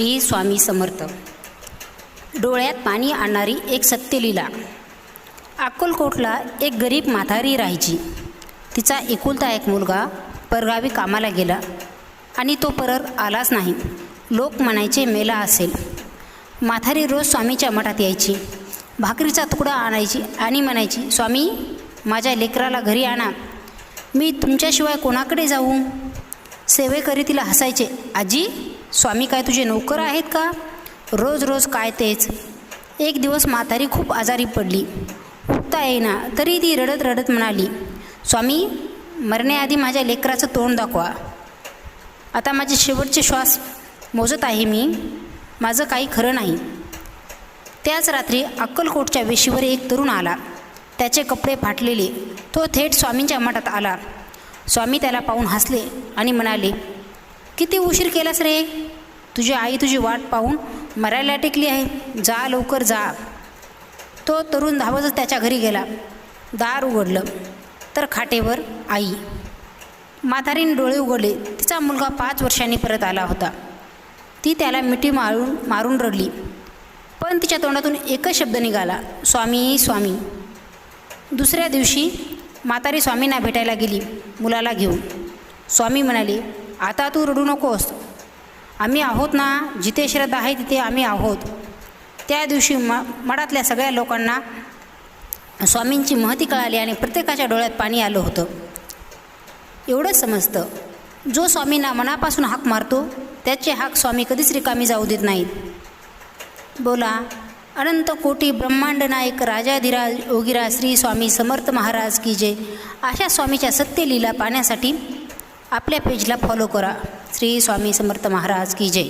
श्री स्वामी समर्थ. डोळ्यात पाणी आणणारी एक सत्यलीला. अक्कलकोटला एक गरीब म्हातारी राहायची. तिचा एकुलता एक मुलगा परगावी कामाला गेला आणि तो परत आलाच नाही. लोक म्हणायचे मेला असेल. म्हातारी रोज स्वामीच्या मठात यायची, भाकरीचा तुकडा आणायची आणि म्हणायची, स्वामी माझ्या लेकराला घरी आणा, मी तुमच्याशिवाय कोणाकडे जाऊ. सेवेकरी तिला हसायचे, आजी स्वामी काय तुझे नोकर आहेत का, रोज रोज काय तेच. एक दिवस म्हातारी खूप आजारी पडली, उठता येईना. तरी ती रडत रडत म्हणाली, स्वामी मरण्याआधी माझ्या लेकराचं तोंड दाखवा. आता माझे शेवटचे श्वास मोजत आहे मी, माझं काही खरं नाही. त्याच रात्री अक्कलकोटच्या वेशीवर एक तरुण आला. त्याचे कपडे फाटलेले. तो थेट स्वामींच्या मठात आला. स्वामी त्याला पाहून हसले आणि म्हणाले, किती उशीर केलास रे, तुझी आई तुझी वाट पाहून मरायला टेकली आहे, जा लवकर जा. तो तरुण धावतच त्याच्या घरी गेला. दार उघडलं तर खाटेवर आई. म्हातारीने डोळे उघडले. तिचा मुलगा 5 वर्षांनी परत आला होता. ती त्याला मिठी मारून रडली, पण तिच्या तोंडातून एकच शब्द निघाला, स्वामी स्वामी. दुसऱ्या दिवशी म्हातारी स्वामींना भेटायला गेली मुलाला घेऊन. स्वामी म्हणाले, आता तू रडू नकोस, आम्ही आहोत ना, जिथे श्रद्धा आहे तिथे आम्ही आहोत. त्या दिवशी मठातल्या सगळ्या लोकांना स्वामींची महती कळाली आणि प्रत्येकाच्या डोळ्यात पाणी आलं होतं. एवढंच समजतं, जो स्वामींना मनापासून हाक मारतो त्याचे हाक स्वामी कधीच रिकामी जाऊ देत नाहीत. बोला अनंत कोटी ब्रह्मांड नायक राजाधिराज योगीराज श्री स्वामी समर्थ महाराज की जय. अशा स्वामीच्या सत्यलीला पाहण्यासाठी आपल्या पेजला फॉलो करा. श्री स्वामी समर्थ महाराज की जय.